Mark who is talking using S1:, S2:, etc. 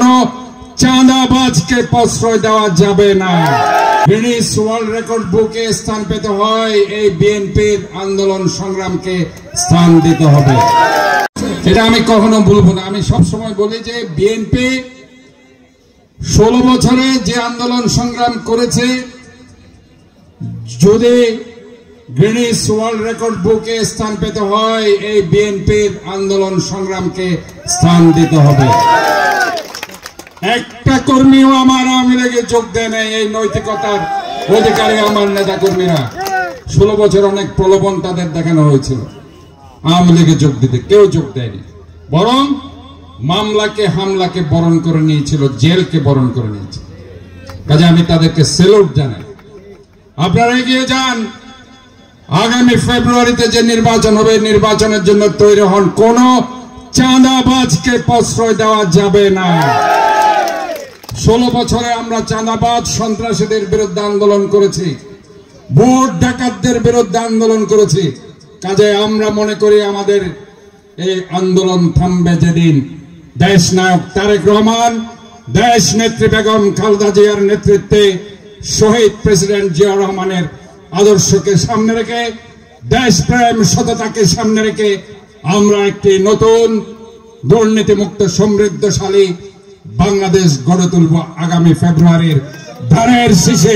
S1: কোনো চাঁদাবাজকে প্রশ্রয় দেওয়া যাবে না। গিনেস ওয়ার্ল্ড রেকর্ড বুকে স্থান পেতে হয়, এই বিএনপির আন্দোলন সংগ্রামকে স্থান দিতে হবে। এটা আমি কখনো বলবো না। আমি সবসময় বলি যে বিএনপি 16 বছরে যে আন্দোলন সংগ্রাম করেছে, যদি গিনেস ওয়ার্ল্ড রেকর্ড বুকে স্থান পেতে হয়, এই বিএনপির আন্দোলন সংগ্রামকে স্থান দিতে হবে। একটা কর্মীও আমার আওয়ামী লীগে যোগ দেয় নাই। এই নৈতিকতার অধিকারী আমার নেতা কর্মীরা। 16 বছর অনেক প্রলোভন তাদের দেখানো হয়েছিল আওয়ামী লীগে যোগ দিতে, কেউ যোগ দেয়নি। বরং মামলাকে হামলাকে বরণ করে নিয়েছিল, জেলকে বরণ করে নিয়েছিল। কাজে আমি তাদেরকে স্যালুট জানাই। আপনারা এগিয়ে যান। আগামী ফেব্রুয়ারিতে যে নির্বাচন হবে, নির্বাচনের জন্য তৈরি হন। কোন চাঁদাবাজকে প্রশ্রয় দেওয়া যাবে না। 16 বছরে আমরা চাঁদাবাজ সন্ত্রাসীদের বিরুদ্ধে আন্দোলন করেছি, ভোট ডাকাতদের বিরুদ্ধে আন্দোলন করেছি। কাজে আমরা মনে করি আমাদের এই আন্দোলন থামবে যেদিন দেশ নায়ক তারেক রহমান, দেশ নেত্রী বেগম খালেদা জিয়ার নেতৃত্বে শহীদ প্রেসিডেন্ট জিয়াউর রহমানের আদর্শকে সামনে রেখে, দেশপ্রেম সততাকে সামনে রেখে আমরা একটি নতুন দুর্নীতিমুক্ত সমৃদ্ধশালী বাংলাদেশ গড়ে তুলব আগামী ফেব্রুয়ারির ধানের শীষে।